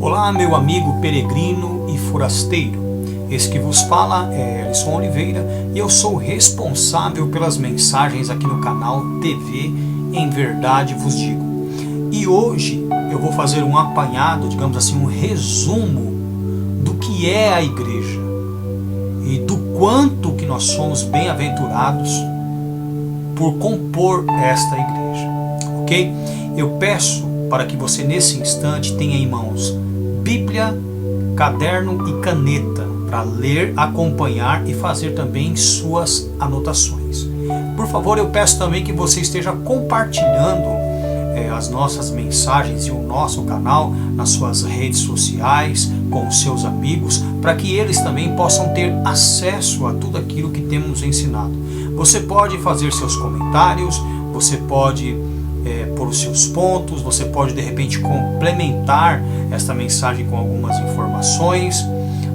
Olá, meu amigo peregrino e forasteiro. Esse que vos fala é Alisson Oliveira e eu sou responsável pelas mensagens aqui no canal TV Em Verdade Vos Digo. E hoje eu vou fazer um apanhado, digamos assim, um resumo do que é a igreja e do quanto que nós somos bem-aventurados por compor esta igreja, ok? Eu peço para que você nesse instante tenha em mãos Bíblia, caderno e caneta para ler, acompanhar e fazer também suas anotações. Por favor, eu peço também que você esteja compartilhando as nossas mensagens e o nosso canal nas suas redes sociais, com os seus amigos, para que eles também possam ter acesso a tudo aquilo que temos ensinado. Você pode fazer seus comentários, você pode pôr os seus pontos, você pode de repente complementar esta mensagem com algumas informações,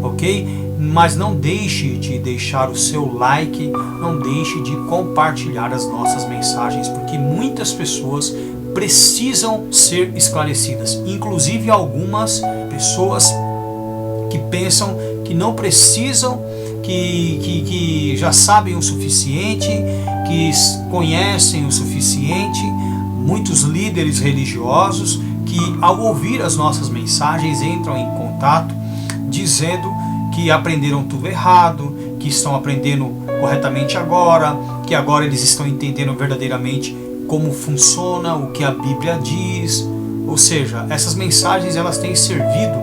ok? Mas não deixe de deixar o seu like, não deixe de compartilhar as nossas mensagens, porque muitas pessoas precisam ser esclarecidas, inclusive algumas pessoas que pensam que não precisam, que já sabem o suficiente, que conhecem o suficiente. Muitos líderes religiosos que, ao ouvir as nossas mensagens, entram em contato dizendo que aprenderam tudo errado, que estão aprendendo corretamente agora, que agora eles estão entendendo verdadeiramente como funciona, o que a Bíblia diz. Ou seja, essas mensagens elas têm servido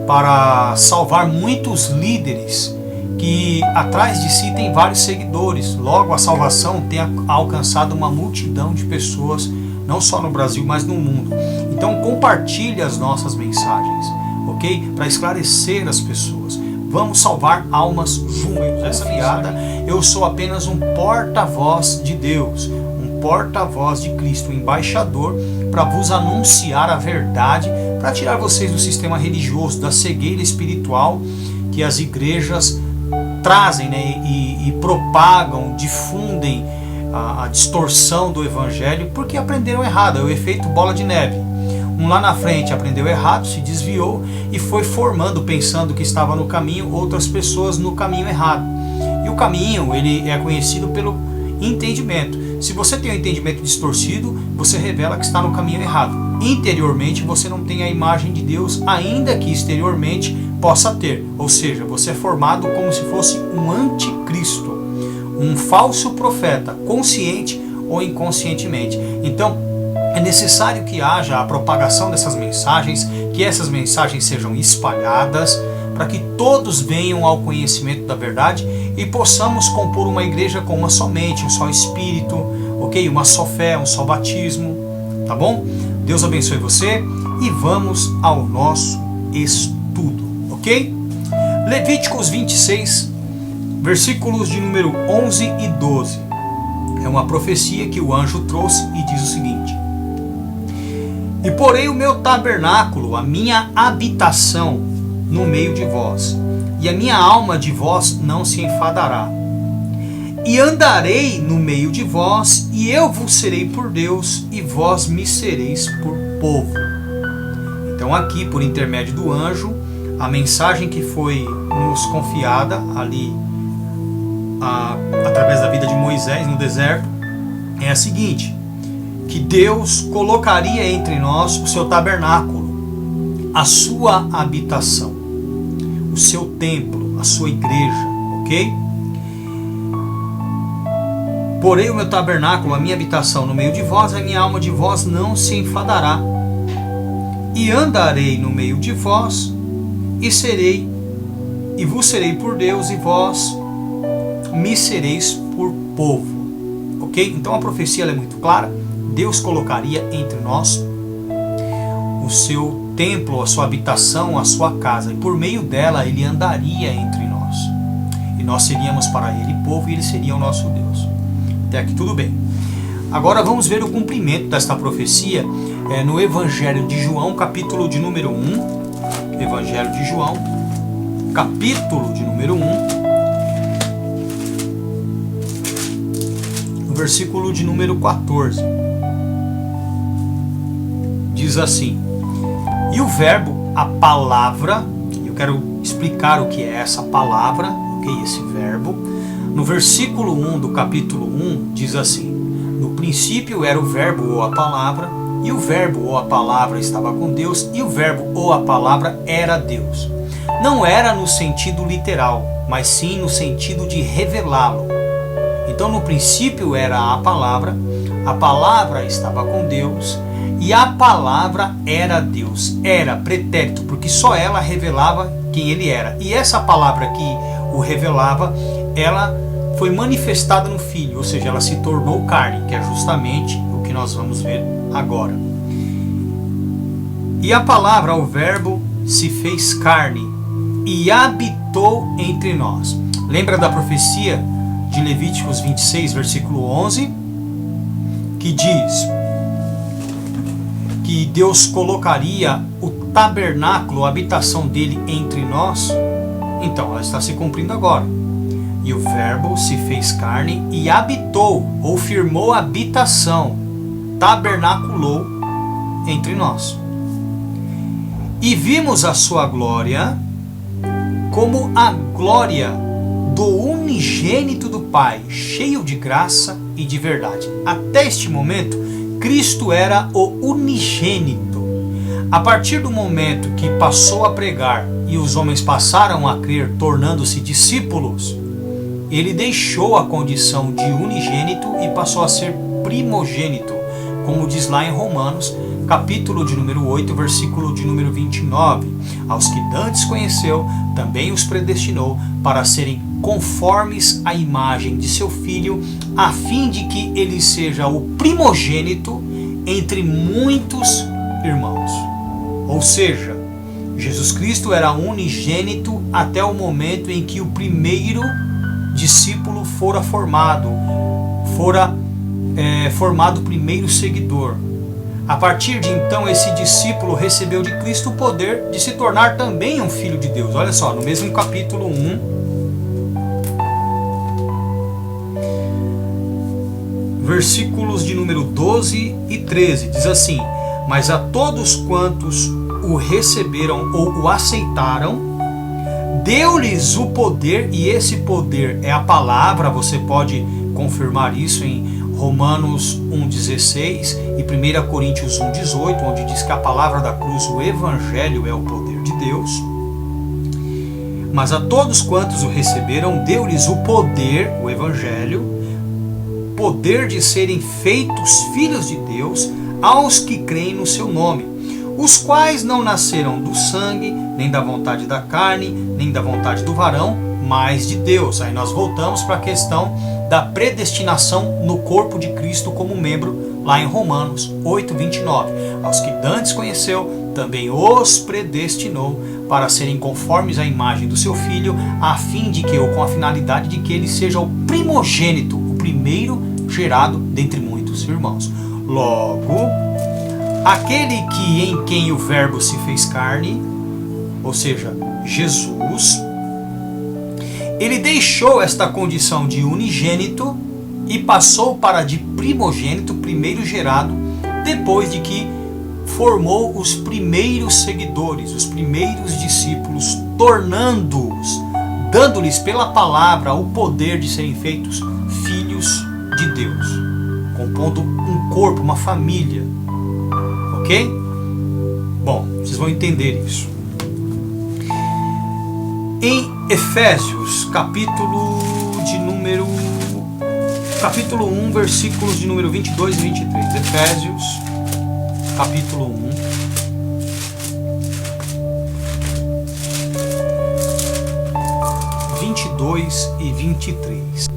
para salvar muitos líderes que atrás de si tem vários seguidores. Logo, a salvação tem alcançado uma multidão de pessoas, não só no Brasil, mas no mundo. Então compartilhe as nossas mensagens, ok? Para esclarecer as pessoas. Vamos salvar almas juntos. Essa piada, eu sou apenas um porta-voz de Deus, um porta-voz de Cristo, um embaixador para vos anunciar a verdade, para tirar vocês do sistema religioso, da cegueira espiritual que as igrejas trazem, né, e propagam, difundem a distorção do evangelho porque aprenderam errado. É o efeito bola de neve. Um lá na frente aprendeu errado, se desviou e foi formando, pensando que estava no caminho, outras pessoas no caminho errado. E o caminho, ele é conhecido pelo entendimento. Se você tem um entendimento distorcido, você revela que está no caminho errado. Interiormente você não tem a imagem de Deus, ainda que exteriormente possa ter. Ou seja, você é formado como se fosse um anticristo, um falso profeta, consciente ou inconscientemente. Então, é necessário que haja a propagação dessas mensagens, que essas mensagens sejam espalhadas, para que todos venham ao conhecimento da verdade e possamos compor uma igreja com uma só mente, um só espírito, ok? Uma só fé, um só batismo, tá bom? Deus abençoe você e vamos ao nosso estudo, ok? Levíticos 26, versículos de número 11 e 12. É uma profecia que o anjo trouxe e diz o seguinte: E porei o meu tabernáculo, a minha habitação, no meio de vós, e a minha alma de vós não se enfadará. E andarei no meio de vós, e eu vos serei por Deus, e vós me sereis por povo. Então aqui, por intermédio do anjo, a mensagem que foi nos confiada ali, através da vida de Moisés no deserto, é a seguinte: que Deus colocaria entre nós o seu tabernáculo, a sua habitação, o seu templo, a sua igreja, ok? Porém o meu tabernáculo, a minha habitação no meio de vós, a minha alma de vós não se enfadará. E andarei no meio de vós, e vos serei por Deus, e vós me sereis por povo. Ok? Então a profecia é muito clara. Deus colocaria entre nós o seu templo, a sua habitação, a sua casa, e por meio dela ele andaria entre nós. E nós seríamos para ele povo e ele seria o nosso Deus. Até aqui tudo bem. Agora vamos ver o cumprimento desta profecia no Evangelho de João, capítulo de número 1. Evangelho de João, capítulo de número 1. No versículo de número 14. Diz assim: E o Verbo a palavra. Eu quero explicar o que é essa palavra, o que é esse verbo. No versículo 1 do capítulo 1 diz assim: no princípio era o verbo ou a palavra, e o verbo ou a palavra estava com Deus, e o verbo ou a palavra era Deus. Não era no sentido literal, mas sim no sentido de revelá-lo. Então no princípio era a palavra estava com Deus, e a palavra era Deus. Era pretérito, porque só ela revelava quem ele era. E essa palavra que o revelava, ela foi manifestada no Filho, ou seja, ela se tornou carne, que é justamente o que nós vamos ver agora. E a palavra, o verbo, se fez carne e habitou entre nós. Lembra da profecia de Levíticos 26, versículo 11, que diz que Deus colocaria o tabernáculo, a habitação dele entre nós? Então, ela está se cumprindo agora. E o verbo se fez carne e habitou, ou firmou habitação, tabernaculou entre nós. E vimos a sua glória como a glória do unigênito do Pai, cheio de graça e de verdade. Até este momento, Cristo era o unigênito. A partir do momento que passou a pregar e os homens passaram a crer, tornando-se discípulos, ele deixou a condição de unigênito e passou a ser primogênito, como diz lá em Romanos, capítulo de número 8, versículo de número 29. Aos que dantes conheceu, também os predestinou para serem conformes à imagem de seu Filho, a fim de que ele seja o primogênito entre muitos irmãos. Ou seja, Jesus Cristo era unigênito até o momento em que o primeiro discípulo fora formado o primeiro seguidor. A partir de então, esse discípulo recebeu de Cristo o poder de se tornar também um filho de Deus. Olha só, no mesmo capítulo 1, versículos de número 12 e 13, diz assim: mas a todos quantos o receberam ou o aceitaram, deu-lhes o poder, e esse poder é a palavra. Você pode confirmar isso em Romanos 1,16 e 1 Coríntios 1,18, onde diz que a palavra da cruz, o Evangelho, é o poder de Deus. Mas a todos quantos o receberam, deu-lhes o poder, o Evangelho, poder de serem feitos filhos de Deus, aos que creem no seu nome, os quais não nasceram do sangue, nem da vontade da carne, nem da vontade do varão, mas de Deus. Aí nós voltamos para a questão da predestinação no corpo de Cristo como membro, lá em Romanos 8:29. Aos que dantes conheceu, também os predestinou para serem conformes à imagem do seu Filho, a fim de que, ou com a finalidade de que ele seja o primogênito, o primeiro gerado dentre muitos irmãos. Logo, aquele em quem o verbo se fez carne, ou seja, Jesus, ele deixou esta condição de unigênito e passou para de primogênito, primeiro gerado, depois de que formou os primeiros seguidores, os primeiros discípulos, tornando-os, dando-lhes pela palavra o poder de serem feitos filhos de Deus, compondo um corpo, uma família. Ok? Bom, vocês vão entender isso. Em Efésios, capítulo 1, versículos de número 22 e 23. Efésios, capítulo 1. E 23.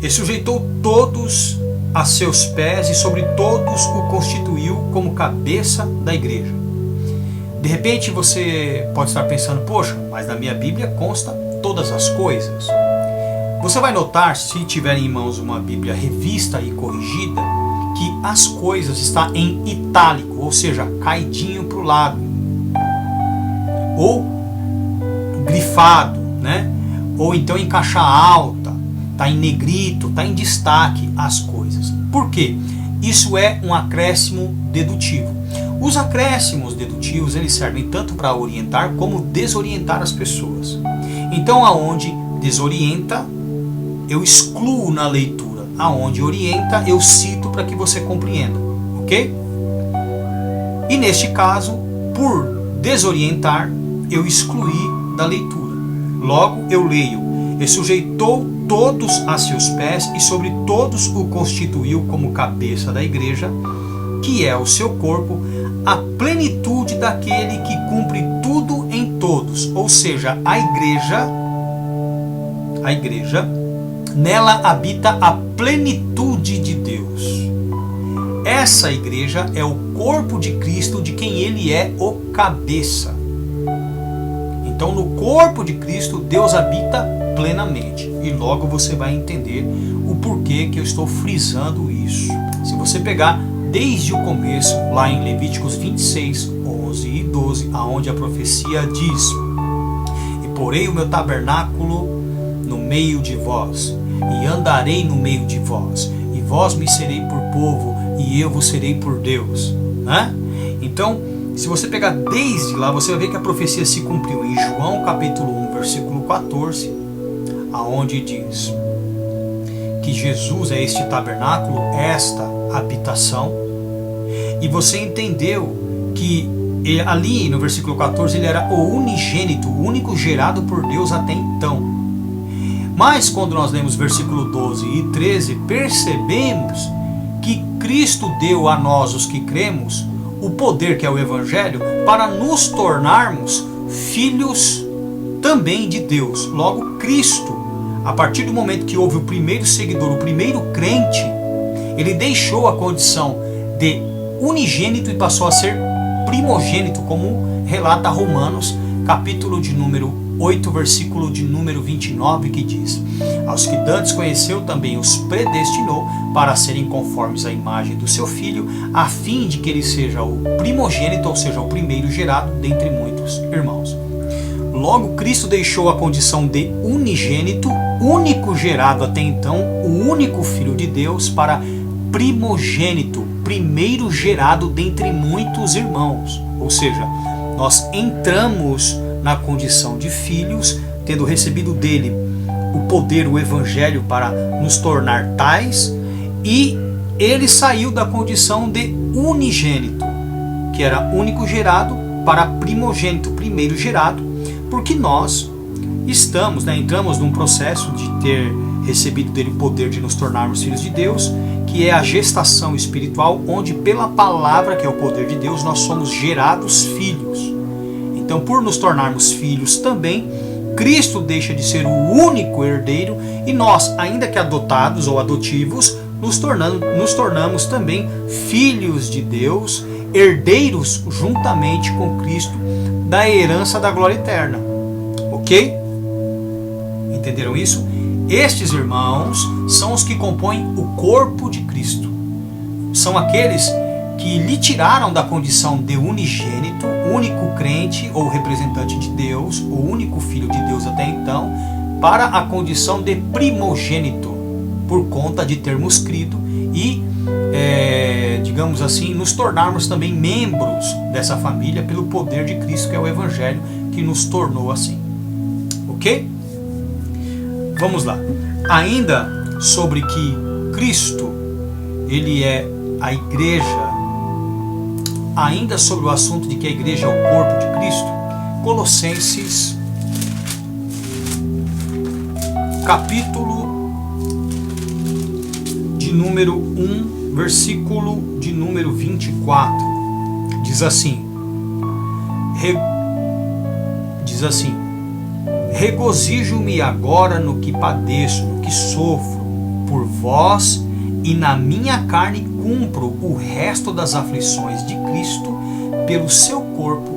E sujeitou todos a seus pés e sobre todos o constituiu como cabeça da igreja. De repente você pode estar pensando: poxa, mas na minha Bíblia consta todas as coisas. Você vai notar, se tiver em mãos uma Bíblia revista e corrigida, que as coisas está em itálico, ou seja, caidinho para o lado, ou grifado, né? Ou então em caixa alta, está em negrito, está em destaque as coisas. Por quê? Isso é um acréscimo dedutivo. Os acréscimos dedutivos, eles servem tanto para orientar como desorientar as pessoas. Então, aonde desorienta, eu excluo na leitura. Aonde orienta, eu cito para que você compreenda. Ok? E neste caso, por desorientar, eu excluí da leitura. Logo, eu leio: e sujeitou todos a seus pés e sobre todos o constituiu como cabeça da igreja, que é o seu corpo, a plenitude daquele que cumpre tudo em todos. Ou seja, a igreja, nela habita a plenitude de Deus. Essa igreja é o corpo de Cristo, de quem ele é o cabeça. Então, no corpo de Cristo, Deus habita plenamente. E logo você vai entender o porquê que eu estou frisando isso. Se você pegar desde o começo, lá em Levíticos 26, 11 e 12, aonde a profecia diz: e porei o meu tabernáculo no meio de vós, e andarei no meio de vós, e vós me serei por povo, e eu vos serei por Deus. Né? Então, se você pegar desde lá, você vai ver que a profecia se cumpriu em João capítulo 1, versículo 14, aonde diz que Jesus é este tabernáculo, esta habitação. E você entendeu que ali no versículo 14 ele era o unigênito, o único gerado por Deus até então. Mas quando nós lemos versículo 12 e 13, percebemos que Cristo deu a nós, os que cremos, o poder, que é o Evangelho, para nos tornarmos filhos também de Deus. Logo, Cristo, a partir do momento que houve o primeiro seguidor, o primeiro crente, ele deixou a condição de unigênito e passou a ser primogênito, como relata Romanos, capítulo de número 8, versículo de número 29, que diz: aos que dantes conheceu também os predestinou para serem conformes à imagem do seu Filho, a fim de que ele seja o primogênito, ou seja, o primeiro gerado dentre muitos irmãos. Logo, Cristo deixou a condição de unigênito, único gerado até então, o único Filho de Deus, para primogênito, primeiro gerado dentre muitos irmãos. Ou seja, nós entramos na condição de filhos, tendo recebido dele o poder, o Evangelho, para nos tornar tais, e ele saiu da condição de unigênito, que era único gerado, para primogênito, primeiro gerado, porque nós entramos num processo de ter recebido dele o poder de nos tornarmos filhos de Deus, que é a gestação espiritual, onde pela palavra, que é o poder de Deus, nós somos gerados filhos. Então, por nos tornarmos filhos também, Cristo deixa de ser o único herdeiro, e nós, ainda que adotados ou adotivos, nos tornamos também filhos de Deus, herdeiros juntamente com Cristo da herança da glória eterna. Ok? Entenderam isso? Estes irmãos são os que compõem o corpo de Cristo. São aqueles que lhe tiraram da condição de unigênito, único crente ou representante de Deus, o único filho de Deus até então, para a condição de primogênito, por conta de termos crido e, digamos assim, nos tornarmos também membros dessa família pelo poder de Cristo, que é o Evangelho, que nos tornou assim. Ok? Vamos lá. Ainda sobre que Cristo, ele é a igreja, ainda sobre o assunto de que a igreja é o corpo de Cristo, Colossenses, capítulo de número 1, versículo de número 24, diz assim: regozijo-me agora no que padeço, no que sofro por vós, e na minha carne cumpro o resto das aflições de Cristo pelo seu corpo,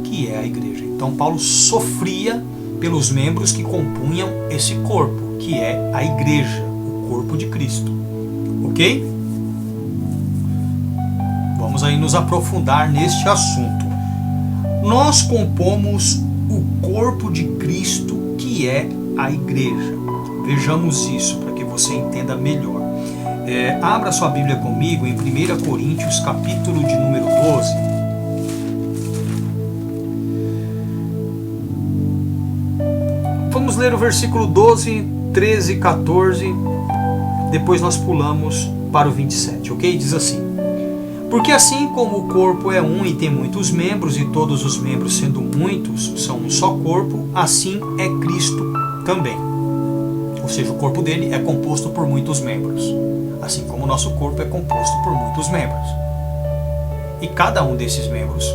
que é a igreja. Então Paulo sofria pelos membros que compunham esse corpo, que é a igreja, o corpo de Cristo. Ok? Vamos aí nos aprofundar neste assunto. Nós compomos o corpo de Cristo, que é a igreja. Vejamos isso para que você entenda melhor. Abra sua Bíblia comigo em 1 Coríntios, capítulo de número 12. ler o versículo 12, 13, 14, depois nós pulamos para o 27, ok? Diz assim: porque assim como o corpo é um e tem muitos membros, e todos os membros, sendo muitos, são um só corpo, assim é Cristo também. Ou seja, o corpo dele é composto por muitos membros, assim como o nosso corpo é composto por muitos membros. E cada um desses membros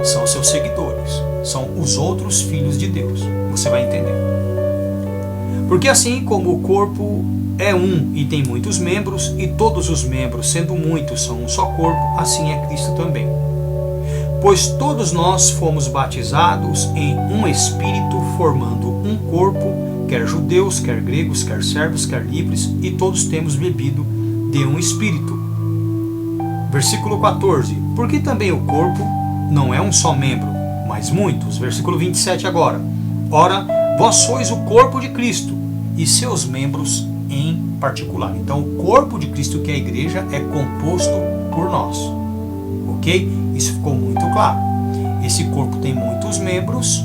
são seus seguidores, são os outros filhos de Deus. Você vai entender. Porque assim como o corpo é um e tem muitos membros, e todos os membros, sendo muitos, são um só corpo, assim é Cristo também. Pois todos nós fomos batizados em um Espírito, formando um corpo, quer judeus, quer gregos, quer servos, quer livres, e todos temos bebido de um Espírito. Versículo 14. Porque também o corpo não é um só membro, mas muitos. Versículo 27 agora. Ora, vós sois o corpo de Cristo, e seus membros em particular. Então, o corpo de Cristo, que é a igreja, é composto por nós. Ok? Isso ficou muito claro. Esse corpo tem muitos membros,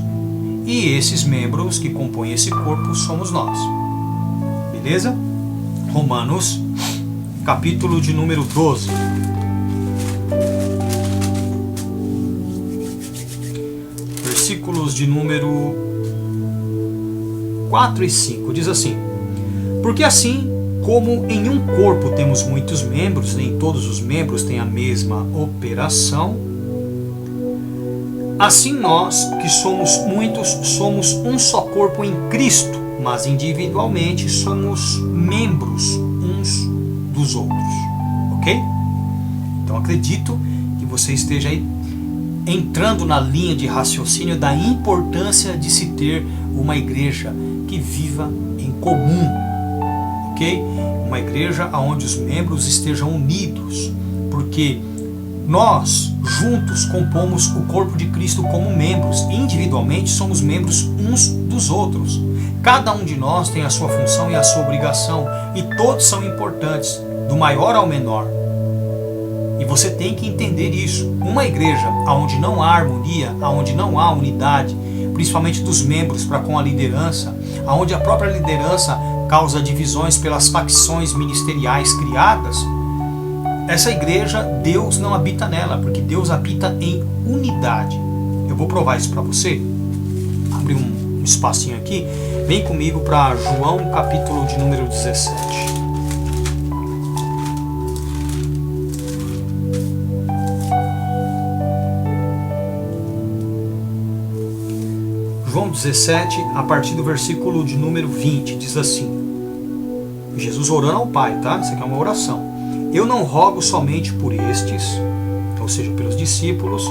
e esses membros que compõem esse corpo somos nós. Beleza? Romanos, capítulo de número 12. Versículos de número 4 e 5. Diz assim: porque assim como em um corpo temos muitos membros, nem todos os membros têm a mesma operação, assim nós, que somos muitos, somos um só corpo em Cristo, mas individualmente somos membros uns dos outros. Ok? Então acredito que você esteja aí entrando na linha de raciocínio da importância de se ter uma igreja que viva em comum. Ok? Uma igreja onde os membros estejam unidos, porque nós juntos compomos o corpo de Cristo como membros, e individualmente somos membros uns dos outros. Cada um de nós tem a sua função e a sua obrigação, e todos são importantes, do maior ao menor. E você tem que entender isso. Uma igreja onde não há harmonia, onde não há unidade, principalmente dos membros para com a liderança, onde a própria liderança causa divisões pelas facções ministeriais criadas, essa igreja, Deus não habita nela, porque Deus habita em unidade. Eu vou provar isso para você. Abrir um espacinho aqui. Vem comigo para João, capítulo de número 17. João 17, a partir do versículo de número 20, diz assim: Jesus orando ao Pai, tá? Isso aqui é uma oração. Eu não rogo somente por estes, ou seja, pelos discípulos,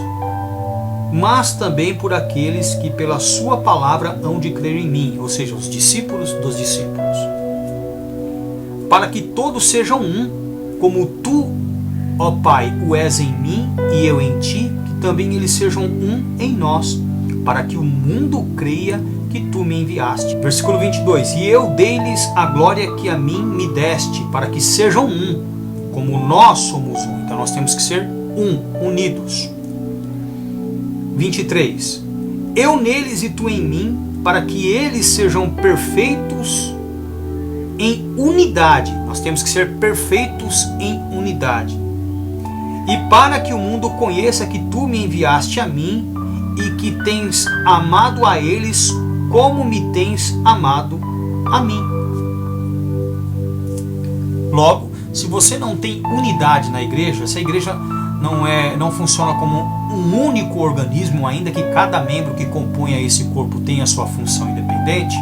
mas também por aqueles que pela sua palavra hão de crer em mim, ou seja, os discípulos dos discípulos, para que todos sejam um, como tu, ó Pai, o és em mim e eu em ti, que também eles sejam um em nós, para que o mundo creia que tu me enviaste. Versículo 22. E eu dei-lhes a glória que a mim me deste, para que sejam um, como nós somos um. Então nós temos que ser um, unidos. 23. Eu neles e tu em mim, para que eles sejam perfeitos em unidade. Nós temos que ser perfeitos em unidade. E para que o mundo conheça que tu me enviaste a mim, e que tens amado a eles como me tens amado a mim. Logo, se você não tem unidade na igreja, essa igreja não funciona como um único organismo, ainda que cada membro que compõe esse corpo tenha a sua função independente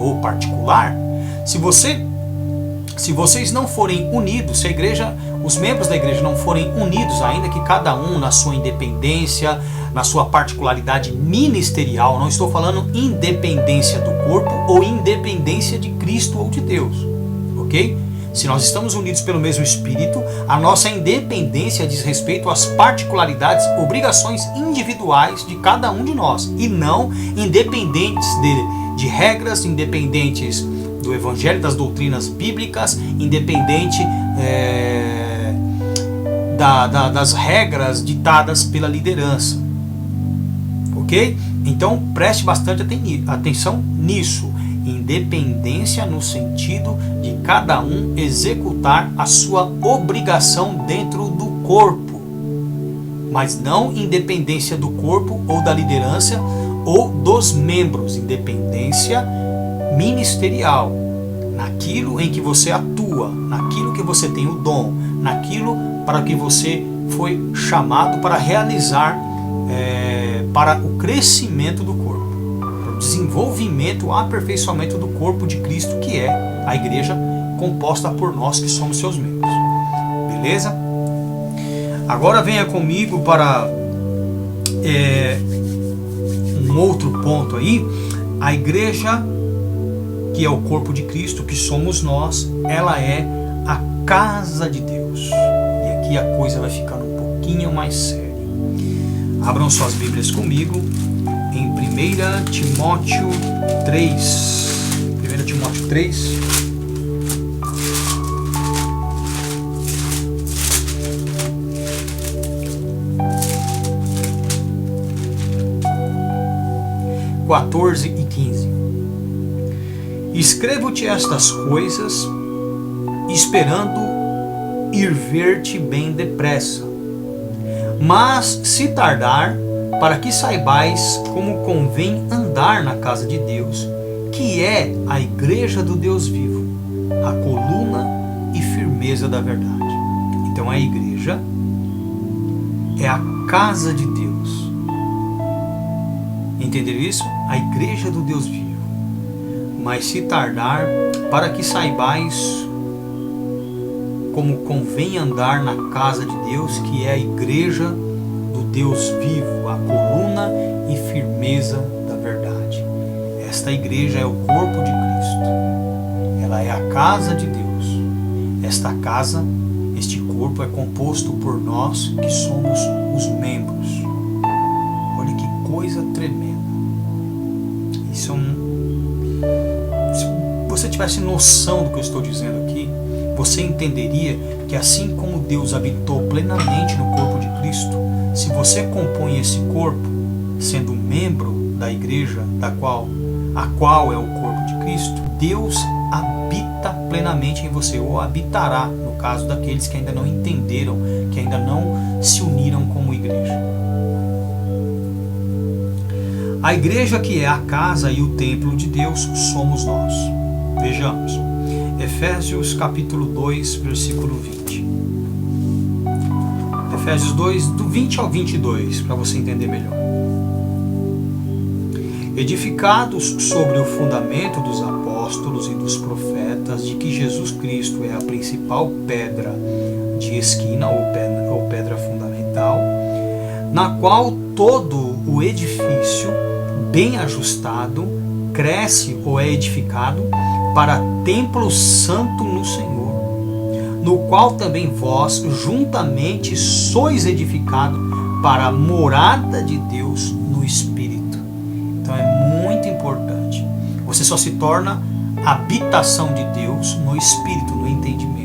ou particular. Se vocês não forem unidos, se a igreja, os membros da igreja não forem unidos, ainda que cada um na sua independência, na sua particularidade ministerial, não estou falando independência do corpo ou independência de Cristo ou de Deus, ok? Se nós estamos unidos pelo mesmo Espírito, a nossa independência diz respeito às particularidades, obrigações individuais de cada um de nós, e não independentes de regras, independentes do Evangelho, das doutrinas bíblicas, independente das regras ditadas pela liderança. Ok? Então preste bastante atenção nisso. independência no sentido de cada um executar a sua obrigação dentro do corpo, mas não independência do corpo ou da liderança ou dos membros, independência ministerial, naquilo em que você atua, naquilo que você tem o dom, naquilo para que você foi chamado para realizar, para o crescimento do corpo, para o desenvolvimento, o aperfeiçoamento do corpo de Cristo, que é a igreja composta por nós que somos seus membros. Beleza? Agora venha comigo para um outro ponto aí. A igreja, que é o corpo de Cristo, que somos nós, ela é a casa de Deus. E aqui a coisa vai ficando um pouquinho mais séria. Abram suas Bíblias comigo em 1 Timóteo 3. 1 Timóteo 3. (14 e 15). Escrevo-te estas coisas, esperando ir ver-te bem depressa. Mas se tardar, para que saibais como convém andar na casa de Deus, que é a igreja do Deus vivo, a coluna e firmeza da verdade. Então a igreja é a casa de Deus. Entenderam isso? A igreja do Deus vivo. Mas se tardar, para que saibais como convém andar na casa de Deus, que é a igreja do Deus vivo, a coluna e firmeza da verdade. Esta igreja é o corpo de Cristo. Ela é a casa de Deus. Esta casa, este corpo é composto por nós que somos os membros. Olha que coisa tremenda. Isso é Se você tivesse noção do que eu estou dizendo aqui, você entenderia que assim como Deus habitou plenamente no corpo de Cristo, se você compõe esse corpo, sendo membro da igreja a qual é o corpo de Cristo, Deus habita plenamente em você, ou habitará, no caso daqueles que ainda não entenderam, que ainda não se uniram como igreja. A igreja, que é a casa e o templo de Deus, somos nós. Vejamos. Efésios capítulo 2, versículo 20. Efésios 2, do 20 ao 22, para você entender melhor. Edificados sobre o fundamento dos apóstolos e dos profetas, de que Jesus Cristo é a principal pedra de esquina, ou pedra fundamental, na qual todo o edifício, bem ajustado, cresce ou é edificado para templo santo no Senhor, no qual também vós juntamente sois edificados para a morada de Deus no Espírito. Então é muito importante. Você só se torna habitação de Deus no Espírito, no entendimento.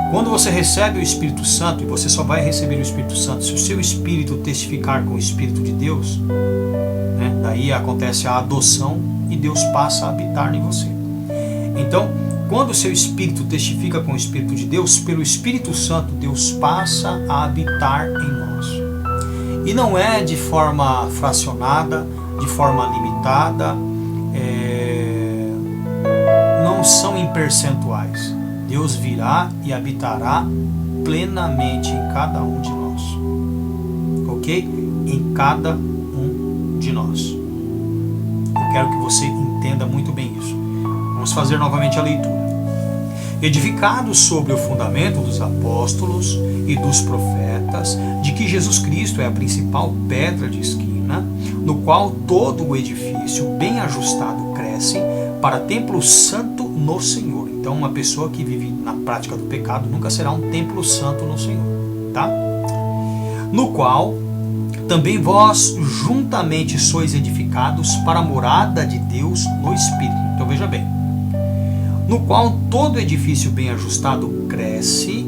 Quando você recebe o Espírito Santo, e você só vai receber o Espírito Santo se o seu espírito testificar com o Espírito de Deus, né? Daí acontece a adoção e Deus passa a habitar em você. Então, quando o seu espírito testifica com o Espírito de Deus, pelo Espírito Santo, Deus passa a habitar em nós. E não é de forma fracionada, de forma limitada, não são em percentuais. Deus virá e habitará plenamente em cada um de nós. Ok? Em cada um de nós. Eu quero que você entenda muito bem isso. Vamos fazer novamente a leitura. Edificados sobre o fundamento dos apóstolos e dos profetas, de que Jesus Cristo é a principal pedra de esquina, no qual todo o edifício bem ajustado cresce para templo santo no Senhor. Então uma pessoa que vive na prática do pecado nunca será um templo santo no Senhor, tá? No qual também vós juntamente sois edificados para a morada de Deus no Espírito. Então veja bem. No qual todo edifício bem ajustado cresce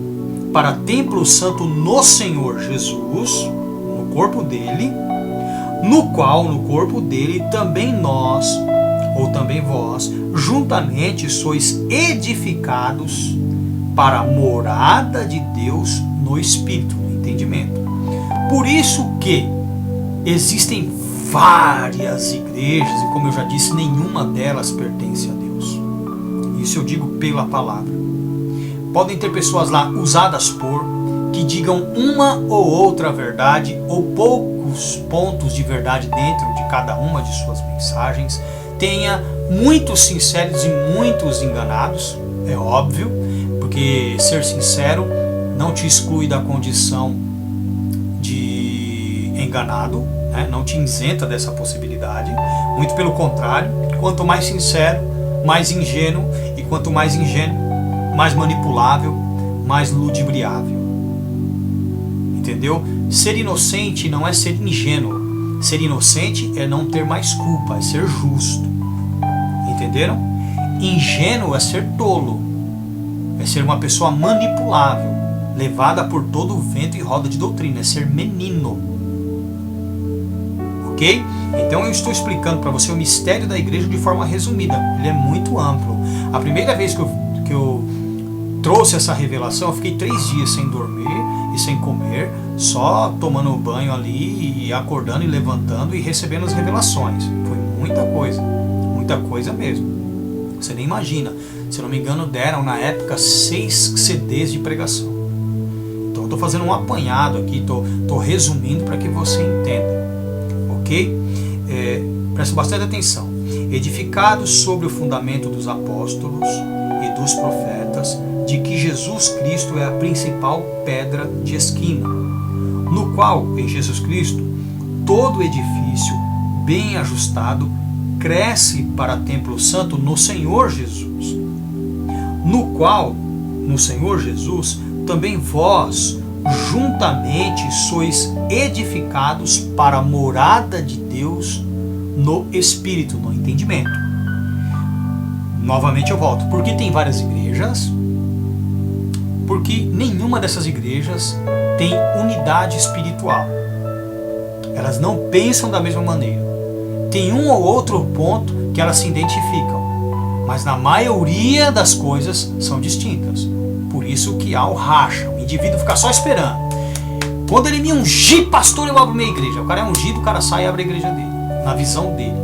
para templo santo no Senhor Jesus, no corpo dele, no qual, no corpo dele, também nós, ou também vós, juntamente sois edificados para a morada de Deus no Espírito, no entendimento. Por isso que existem várias igrejas, e como eu já disse, nenhuma delas pertence a Deus. Isso eu digo pela palavra. Podem ter pessoas lá usadas por, que digam uma ou outra verdade, ou poucos pontos de verdade dentro de cada uma de suas mensagens. Tenha muitos sinceros e muitos enganados, é óbvio, porque ser sincero não te exclui da condição de enganado, né? Não te isenta dessa possibilidade, muito pelo contrário. Quanto mais sincero, mais ingênuo, e quanto mais ingênuo, mais manipulável, mais ludibriável. Entendeu? Ser inocente não é ser ingênuo. Ser inocente é não ter mais culpa, é ser justo. Entenderam? Ingênuo é ser tolo, é ser uma pessoa manipulável, levada por todo o vento e roda de doutrina, é ser menino. Ok? Então eu estou explicando para você o mistério da igreja de forma resumida. Ele é muito amplo. A primeira vez que eu trouxe essa revelação, eu fiquei 3 dias sem dormir e sem comer, só tomando banho ali e acordando e levantando e recebendo as revelações. Foi muita coisa mesmo. Você nem imagina. Se eu não me engano, deram na época 6 CDs de pregação. Então eu estou fazendo um apanhado aqui, estou resumindo para que você entenda. Ok? Preste bastante atenção. Edificados sobre o fundamento dos apóstolos e dos profetas, de que Jesus Cristo é a principal pedra de esquina, no qual, em Jesus Cristo, todo edifício bem ajustado cresce para templo santo no Senhor Jesus, no qual, no Senhor Jesus, também vós juntamente sois edificados para a morada de Deus no Espírito, no entendimento. Novamente eu volto. Por que tem várias igrejas? Porque nenhuma dessas igrejas tem unidade espiritual. Elas não pensam da mesma maneira. Tem um ou outro ponto que elas se identificam, mas na maioria das coisas são distintas. Por isso que há o racha. O indivíduo fica só esperando. Quando ele me ungir, pastor, eu abro minha igreja. O cara é ungido, o cara sai e abre a igreja dele, na visão dele.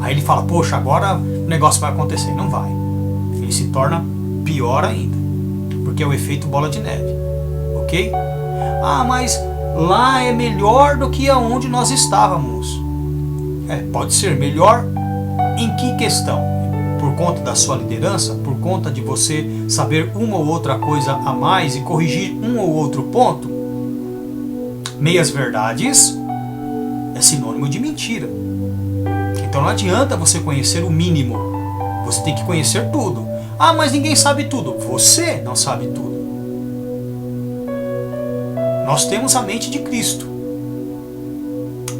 Aí ele fala, poxa, agora o negócio vai acontecer. Não vai. Ele se torna pior ainda, porque é o efeito bola de neve. Ok? Ah, mas lá é melhor do que aonde nós estávamos. Pode ser melhor em que questão? Por conta da sua liderança? Por conta de você saber uma ou outra coisa a mais e corrigir um ou outro ponto? Meias verdades é sinônimo de mentira. Então não adianta você conhecer o mínimo. Você tem que conhecer tudo. Ah, mas ninguém sabe tudo. Você não sabe tudo. Nós temos a mente de Cristo.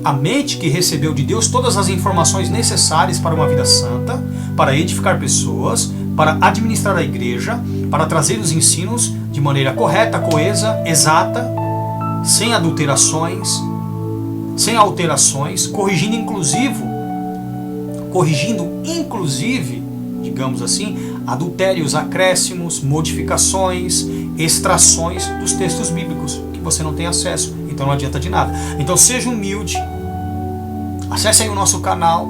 A mente que recebeu de Deus todas as informações necessárias para uma vida santa, para edificar pessoas, para administrar a igreja, para trazer os ensinos de maneira correta, coesa, exata, sem adulterações, sem alterações, corrigindo inclusive, digamos assim, adultérios, acréscimos, modificações, extrações dos textos bíblicos que você não tem acesso. Então não adianta de nada. Então seja humilde, acesse aí o nosso canal,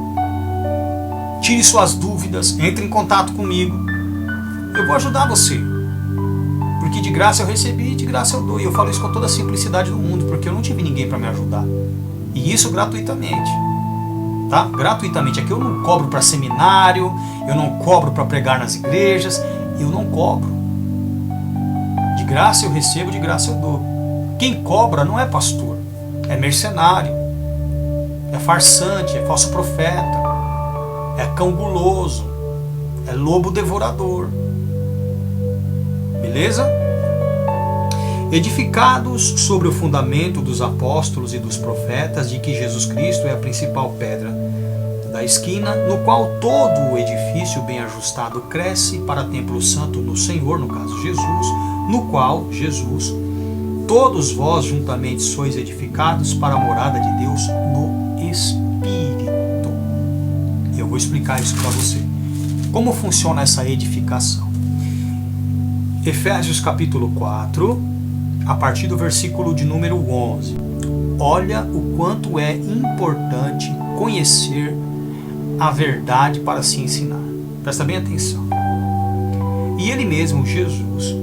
tire suas dúvidas, entre em contato comigo. Eu vou ajudar você, porque de graça eu recebi, de graça eu dou. E eu falo isso com toda a simplicidade do mundo, porque eu não tive ninguém para me ajudar. E isso gratuitamente, tá? Gratuitamente. Aqui eu não cobro para seminário, eu não cobro para pregar nas igrejas, eu não cobro. De graça eu recebo, de graça eu dou. Quem cobra não é pastor, é mercenário, é farsante, é falso profeta, é cão guloso, é lobo devorador. Beleza? Edificados sobre o fundamento dos apóstolos e dos profetas, de que Jesus Cristo é a principal pedra da esquina, no qual todo o edifício bem ajustado cresce para templo santo no Senhor, no caso Jesus, no qual Jesus, todos vós juntamente sois edificados para a morada de Deus no Espírito. Eu vou explicar isso para você. Como funciona essa edificação? Efésios capítulo 4, a partir do versículo de número 11. Olha o quanto é importante conhecer a verdade para se ensinar. Presta bem atenção. E ele mesmo, Jesus,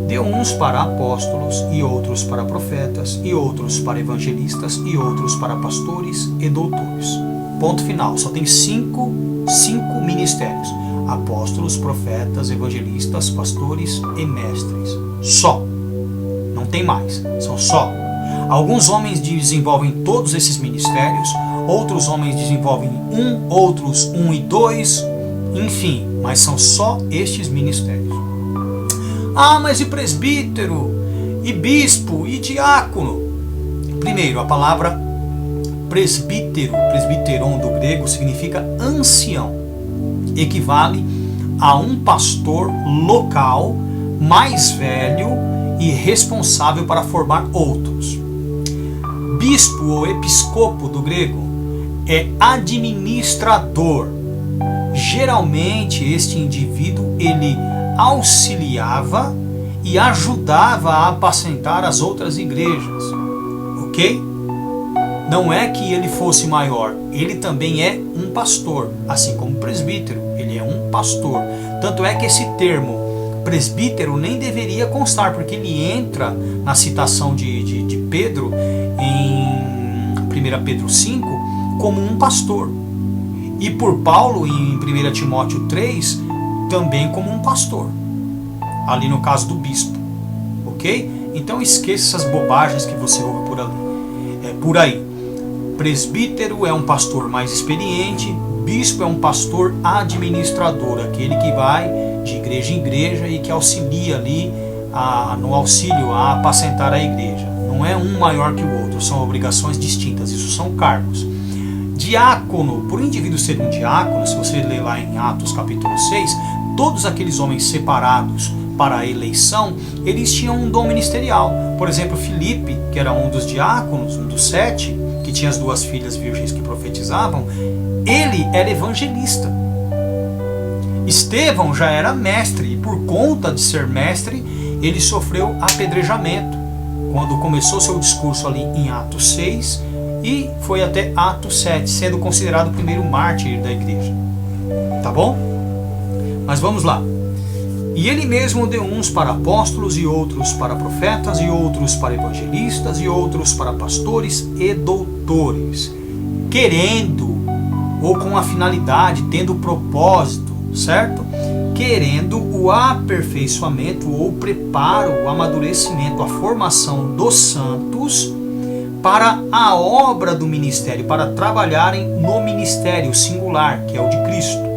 deu uns para apóstolos, e outros para profetas, e outros para evangelistas, e outros para pastores e doutores. Ponto final. Só tem cinco ministérios: apóstolos, profetas, evangelistas, pastores e mestres. Só. Não tem mais. São só. Alguns homens desenvolvem todos esses ministérios, outros homens desenvolvem outros 1 e 2, enfim, mas são só estes ministérios. Ah, mas e presbítero, e bispo, e diácono? Primeiro, a palavra presbítero, presbiteron do grego, significa ancião. Equivale a um pastor local mais velho e responsável para formar outros. Bispo ou episcopo do grego é administrador. Geralmente este indivíduo ele auxiliava e ajudava a apacentar as outras igrejas, ok? Não é que ele fosse maior, ele também é um pastor, assim como presbítero, ele é um pastor. Tanto é que esse termo presbítero nem deveria constar, porque ele entra na citação de Pedro em 1 Pedro 5 como um pastor, e por Paulo em 1 Timóteo 3 também como um pastor, ali no caso do bispo, ok? Então esqueça essas bobagens que você ouve por ali. Por aí. Presbítero é um pastor mais experiente, bispo é um pastor administrador, aquele que vai de igreja em igreja e que auxilia ali no auxílio a apacentar a igreja. Não é um maior que o outro, são obrigações distintas, isso são cargos. Diácono, por um indivíduo ser um diácono, se você ler lá em Atos capítulo 6, todos aqueles homens separados para a eleição, eles tinham um dom ministerial. Por exemplo, Filipe, que era um dos diáconos, um dos 7, que tinha as 2 filhas virgens que profetizavam, ele era evangelista. Estevão já era mestre, e por conta de ser mestre, ele sofreu apedrejamento, quando começou seu discurso ali em Atos 6, e foi até Atos 7, sendo considerado o primeiro mártir da igreja. Tá bom? Mas vamos lá. E ele mesmo deu uns para apóstolos, e outros para profetas, e outros para evangelistas, e outros para pastores e doutores, querendo, ou com a finalidade, tendo o propósito, certo? Querendo o aperfeiçoamento, ou preparo, o amadurecimento, a formação dos santos para a obra do ministério, para trabalharem no ministério singular, que é o de Cristo.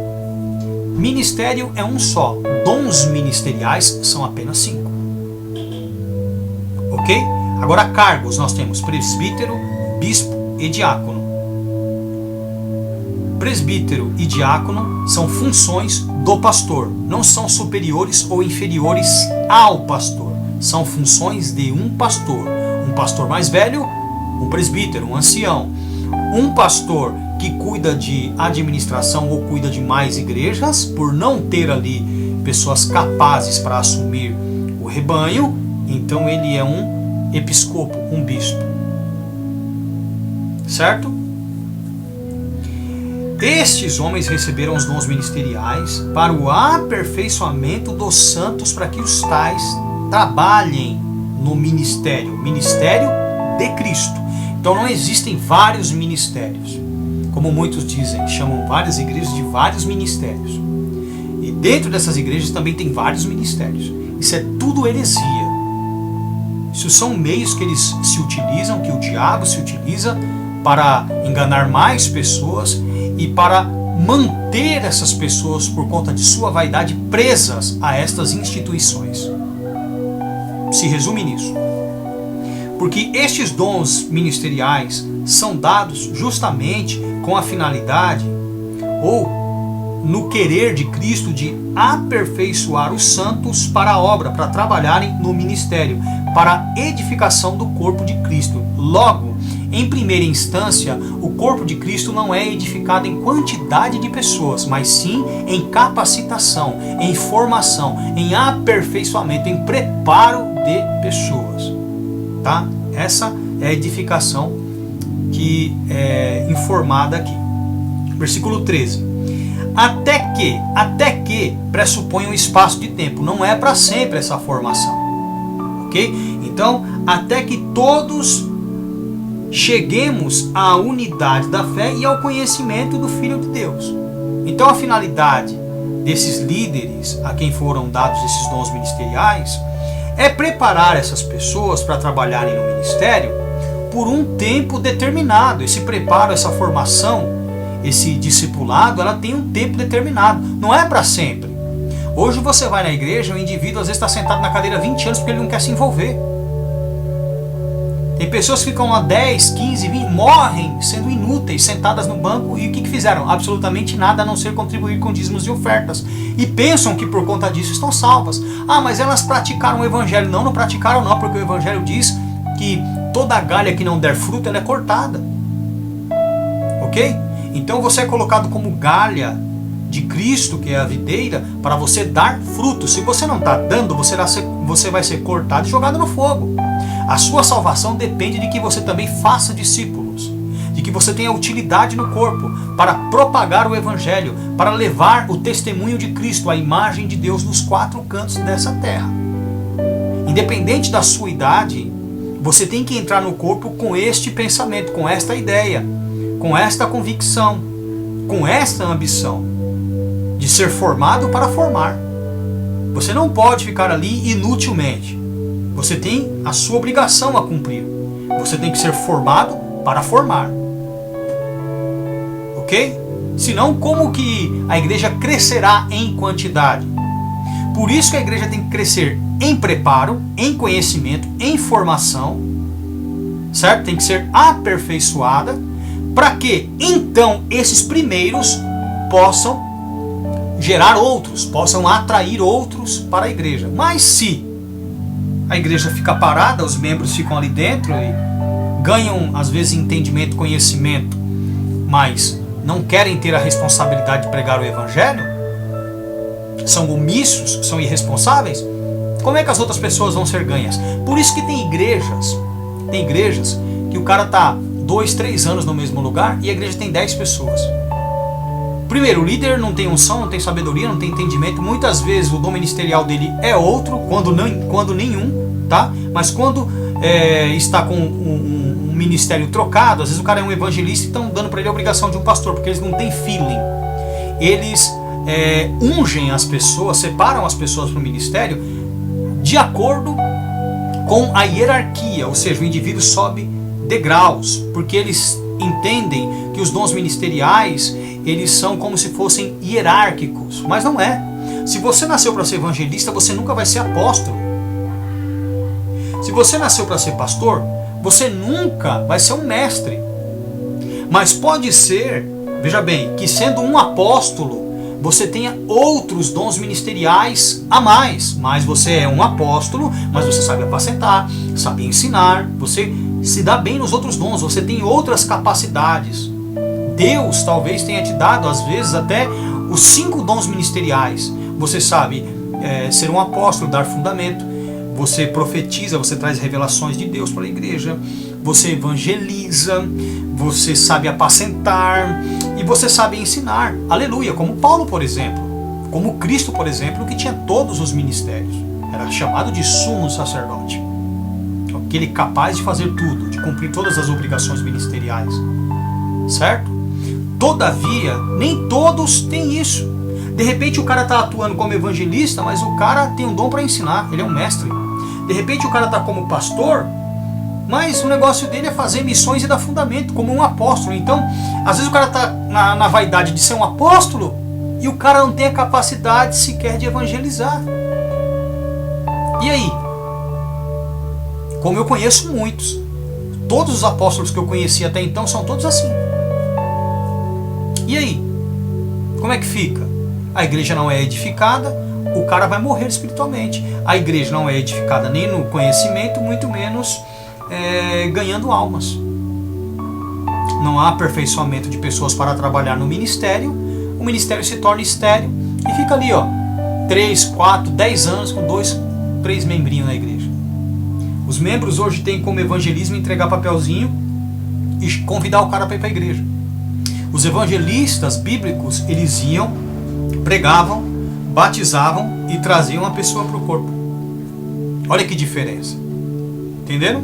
Ministério é um só, dons ministeriais são apenas 5. Ok? Agora cargos, nós temos presbítero, bispo e diácono. Presbítero e diácono são funções do pastor, não são superiores ou inferiores ao pastor. São funções de um pastor mais velho, um presbítero, um ancião, um pastor que cuida de administração ou cuida de mais igrejas, por não ter ali pessoas capazes para assumir o rebanho, então ele é um episcopo, um bispo. Certo? Estes homens receberam os dons ministeriais para o aperfeiçoamento dos santos, para que os tais trabalhem no ministério de Cristo. Então não existem vários ministérios, como muitos dizem, chamam várias igrejas de vários ministérios. E dentro dessas igrejas também tem vários ministérios. Isso é tudo heresia. Isso são meios que eles se utilizam, que o diabo se utiliza para enganar mais pessoas e para manter essas pessoas, por conta de sua vaidade, presas a estas instituições. Se resume nisso. Porque estes dons ministeriais são dados justamente com a finalidade, ou no querer de Cristo, de aperfeiçoar os santos para a obra, para trabalharem no ministério, para a edificação do corpo de Cristo. Logo, Em primeira instância, o corpo de Cristo não é edificado em quantidade de pessoas, mas sim em capacitação, em formação, em aperfeiçoamento, em preparo de pessoas. Tá? Essa é a edificação que é informada aqui. Versículo 13. Até que pressupõe um espaço de tempo. Não é para sempre essa formação. Ok? Então, até que todos cheguemos à unidade da fé e ao conhecimento do Filho de Deus. Então, a finalidade desses líderes a quem foram dados esses dons ministeriais é preparar essas pessoas para trabalharem no ministério por um tempo determinado. Esse preparo, essa formação, esse discipulado, ela tem um tempo determinado, não é para sempre. Hoje você vai na igreja, o indivíduo às vezes está sentado na cadeira 20 anos porque ele não quer se envolver. Tem pessoas que ficam lá 10, 15, 20, morrem sendo inúteis, sentadas no banco, e o que fizeram? Absolutamente nada, a não ser contribuir com dízimos e ofertas. E pensam que por conta disso estão salvas. Ah, mas elas praticaram o evangelho. Não, não praticaram não, porque o evangelho diz que toda galha que não der fruto, ela é cortada. Ok? Então você é colocado como galha de Cristo, que é a videira, para você dar fruto. Se você não está dando, você vai ser cortado e jogado no fogo. A sua salvação depende de que você também faça discípulos, de que você tenha utilidade no corpo para propagar o evangelho, para levar o testemunho de Cristo, a imagem de Deus nos 4 cantos dessa terra. Independente da sua idade, você tem que entrar no corpo com este pensamento, com esta ideia, com esta convicção, com esta ambição de ser formado para formar. Você não pode ficar ali inutilmente. Você tem a sua obrigação a cumprir. Você tem que ser formado para formar. Ok? Senão, como que a igreja crescerá em quantidade? Por isso que a igreja tem que crescer em preparo, em conhecimento, em formação. Certo? Tem que ser aperfeiçoada, para que então esses primeiros possam gerar outros, possam atrair outros para a igreja. Mas se a igreja fica parada, os membros ficam ali dentro e ganham às vezes entendimento, conhecimento, mas não querem ter a responsabilidade de pregar o evangelho, são omissos, são irresponsáveis, como é que as outras pessoas vão ser ganhas? Por isso que tem igrejas que o cara está 2, 3 anos no mesmo lugar e a igreja tem 10 pessoas. Primeiro, o líder não tem unção, não tem sabedoria, não tem entendimento. Muitas vezes o dom ministerial dele é outro, quando nenhum, tá? Mas quando está com um ministério trocado, às vezes o cara é um evangelista e estão dando para ele a obrigação de um pastor, porque eles não têm feeling. Eles ungem as pessoas, separam as pessoas para o ministério de acordo com a hierarquia, ou seja, o indivíduo sobe degraus, porque eles entendem que os dons ministeriais eles são como se fossem hierárquicos, mas não é. Se você nasceu para ser evangelista, você nunca vai ser apóstolo. Se você nasceu para ser pastor, você nunca vai ser um mestre. Mas pode ser, veja bem, que sendo um apóstolo, você tenha outros dons ministeriais a mais. Mas você é um apóstolo, mas você sabe apacentar, sabe ensinar, você se dá bem nos outros dons, você tem outras capacidades. Deus talvez tenha te dado, às vezes, até os 5 dons ministeriais. Você sabe ser um apóstolo, dar fundamento, você profetiza, você traz revelações de Deus para a igreja, você evangeliza, você sabe apacentar e você sabe ensinar. Aleluia, como Paulo, por exemplo, como Cristo, por exemplo, que tinha todos os ministérios. Era chamado de sumo sacerdote. Aquele capaz de fazer tudo, de cumprir todas as obrigações ministeriais. Certo? Todavia, nem todos têm isso. De repente o cara está atuando como evangelista, mas o cara tem um dom para ensinar, ele é um mestre. De repente o cara está como pastor, mas o negócio dele é fazer missões e dar fundamento, como um apóstolo. Então, às vezes o cara está na vaidade de ser um apóstolo e o cara não tem a capacidade sequer de evangelizar. E aí? Como eu conheço muitos, todos os apóstolos que eu conheci até então são todos assim. E aí? Como é que fica? A igreja não é edificada, o cara vai morrer espiritualmente. A igreja não é edificada nem no conhecimento, muito menos ganhando almas. não há aperfeiçoamento de pessoas para trabalhar no ministério, o ministério se torna estéril e fica ali, 3, 4, 10 anos com 2, 3 membrinhos na igreja. Os membros hoje têm como evangelismo entregar papelzinho e convidar o cara para ir para a igreja. Os evangelistas bíblicos, eles iam, pregavam, batizavam e traziam a pessoa para o corpo. Olha que diferença. Entenderam?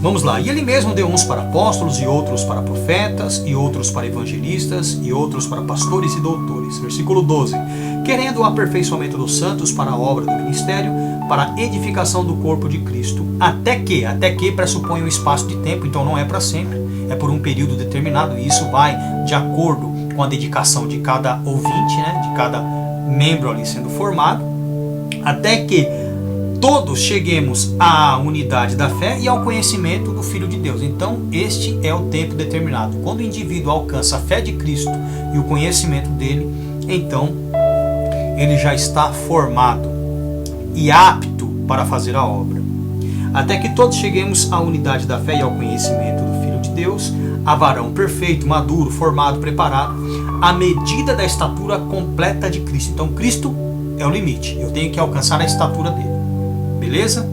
Vamos lá. E ele mesmo deu uns para apóstolos, e outros para profetas, e outros para evangelistas, e outros para pastores e doutores. Versículo 12. Querendo o aperfeiçoamento dos santos para a obra do ministério, para a edificação do corpo de Cristo. Até que pressupõe um espaço de tempo, então não é para sempre, é por um período determinado, e isso vai de acordo com a dedicação de cada ouvinte, né, de cada membro ali sendo formado, até que todos cheguemos à unidade da fé e ao conhecimento do Filho de Deus. Então, este é o tempo determinado. Quando o indivíduo alcança a fé de Cristo e o conhecimento dele, então ele já está formado e apto para fazer a obra. Até que todos cheguemos à unidade da fé e ao conhecimento do Filho de Deus, a varão perfeito, maduro, formado, preparado, à medida da estatura completa de Cristo. Então, Cristo é o limite. Eu tenho que alcançar a estatura dele. Beleza?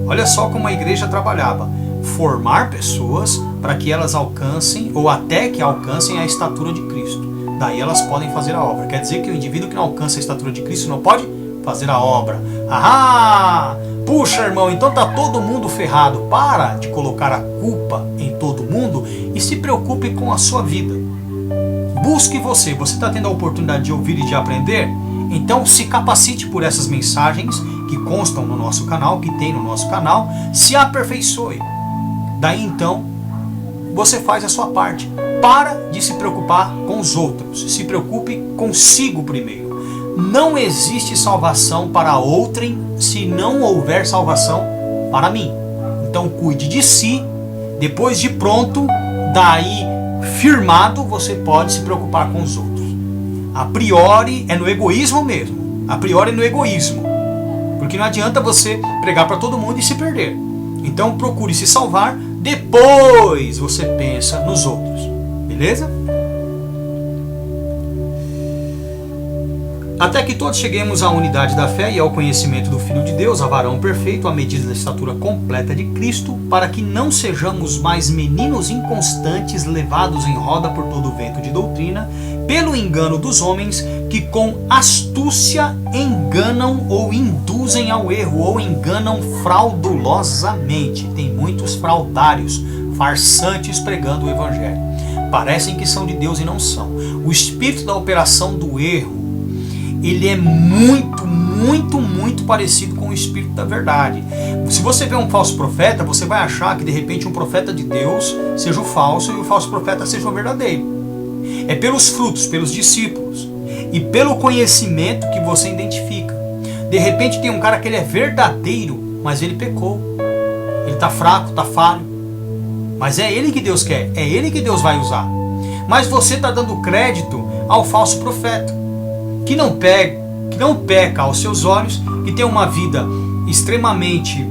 Olha só como a igreja trabalhava. Formar pessoas para que elas alcancem, ou até que alcancem a estatura de Cristo. Daí elas podem fazer a obra. Quer dizer que o indivíduo que não alcança a estatura de Cristo não pode fazer a obra. Ah! Puxa, irmão, então tá todo mundo ferrado. Para de colocar a culpa em todo mundo e se preocupe com a sua vida. Busque você. Você está tendo a oportunidade de ouvir e de aprender? Então se capacite por essas mensagens que constam no nosso canal, que tem no nosso canal. Se aperfeiçoe. Daí então você faz a sua parte. Para de se preocupar com os outros. Se preocupe consigo primeiro. Não existe salvação para outrem se não houver salvação para mim. Então cuide de si. Depois de pronto, daí firmado, você pode se preocupar com os outros. A priori é no egoísmo mesmo. A priori é no egoísmo. Porque não adianta você pregar para todo mundo e se perder. Então procure se salvar. Depois você pensa nos outros. Beleza? Até que todos cheguemos à unidade da fé e ao conhecimento do Filho de Deus, a varão perfeito, à medida da estatura completa de Cristo, para que não sejamos mais meninos inconstantes, levados em roda por todo o vento de doutrina, pelo engano dos homens, que com astúcia enganam ou induzem ao erro, ou enganam fraudulosamente. Tem muitos fraudários, farsantes pregando o Evangelho. Parecem que são de Deus e não são. O espírito da operação do erro, ele é muito parecido com o espírito da verdade. Se você vê um falso profeta, você vai achar que de repente um profeta de Deus seja o falso e o falso profeta seja o verdadeiro. É pelos frutos, pelos discípulos e pelo conhecimento que você identifica. De repente tem um cara que ele é verdadeiro, mas ele pecou. Ele está fraco, está falho. Mas é ele que Deus quer, é ele que Deus vai usar. Mas você está dando crédito ao falso profeta, que não peca aos seus olhos, que tem uma vida extremamente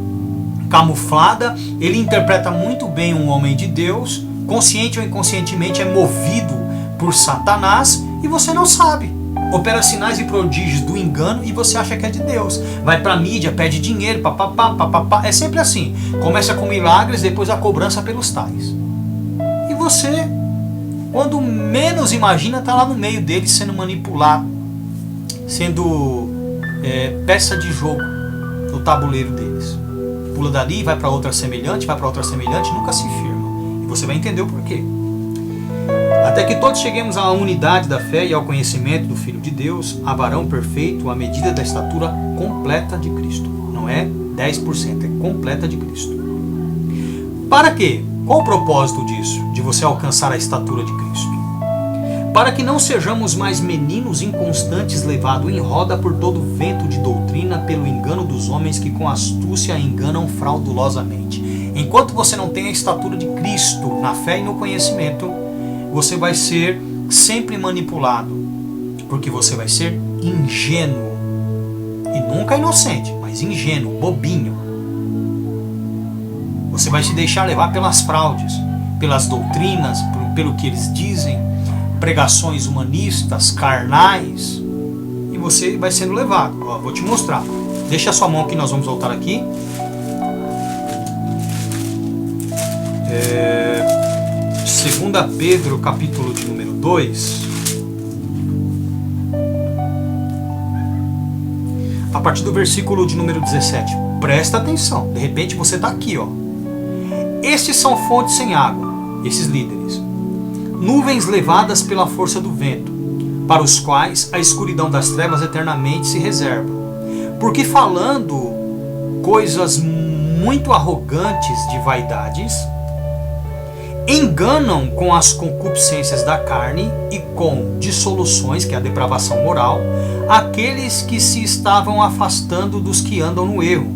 camuflada. Ele interpreta muito bem um homem de Deus, consciente ou inconscientemente é movido por Satanás, e você não sabe. Opera sinais e prodígios do engano e você acha que é de Deus. Vai pra mídia, pede dinheiro, papapá. É sempre assim. Começa com milagres, depois a cobrança pelos tais. E você, quando menos imagina, está lá no meio deles sendo manipulado, sendo peça de jogo no tabuleiro deles. Pula dali, vai para outra semelhante, nunca se firma. E você vai entender o porquê. Até que todos cheguemos à unidade da fé e ao conhecimento do Filho de Deus, a varão perfeito, à medida da estatura completa de Cristo. Não é 10%, é completa de Cristo. Para quê? Qual o propósito disso? De você alcançar a estatura de Cristo? Para que não sejamos mais meninos inconstantes, levados em roda por todo vento de doutrina, pelo engano dos homens que com astúcia enganam fraudulosamente. Enquanto você não tem a estatura de Cristo na fé e no conhecimento, você vai ser sempre manipulado, porque você vai ser ingênuo, e nunca inocente, mas ingênuo, bobinho. Você vai se deixar levar pelas fraudes, pelas doutrinas, pelo que eles dizem, pregações humanistas, carnais, e você vai sendo levado. Ó, vou te mostrar. Deixa a sua mão aqui, nós vamos voltar aqui. 2 Pedro, capítulo de número 2. A partir do versículo de número 17. Presta atenção. De repente você está aqui, ó. Estes são fontes sem água, esses líderes. Nuvens levadas pela força do vento, para os quais a escuridão das trevas eternamente se reserva. Porque falando coisas muito arrogantes de vaidades, enganam com as concupiscências da carne e com dissoluções, que é a depravação moral, aqueles que se estavam afastando dos que andam no erro,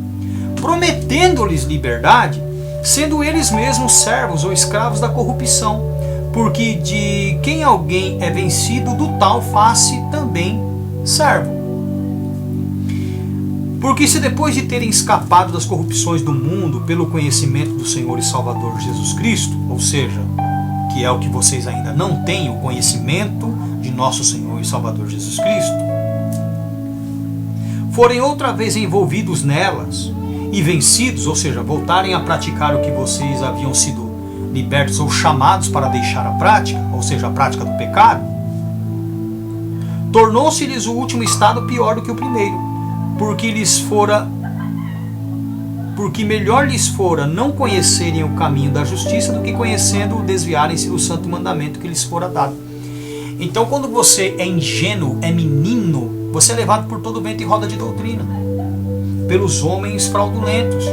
prometendo-lhes liberdade, sendo eles mesmos servos ou escravos da corrupção, porque de quem alguém é vencido, do tal faz-se também servo. Porque se depois de terem escapado das corrupções do mundo pelo conhecimento do Senhor e Salvador Jesus Cristo, ou seja, que é o que vocês ainda não têm, o conhecimento de nosso Senhor e Salvador Jesus Cristo, forem outra vez envolvidos nelas e vencidos, ou seja, voltarem a praticar o que vocês haviam sido libertos ou chamados para deixar a prática, ou seja, a prática do pecado, tornou-se-lhes o último estado pior do que o primeiro, porque melhor lhes fora não conhecerem o caminho da justiça do que conhecendo-o desviarem-se do santo mandamento que lhes fora dado. Então, quando você é ingênuo, é menino, você é levado por todo vento e roda de doutrina, pelos homens fraudulentos,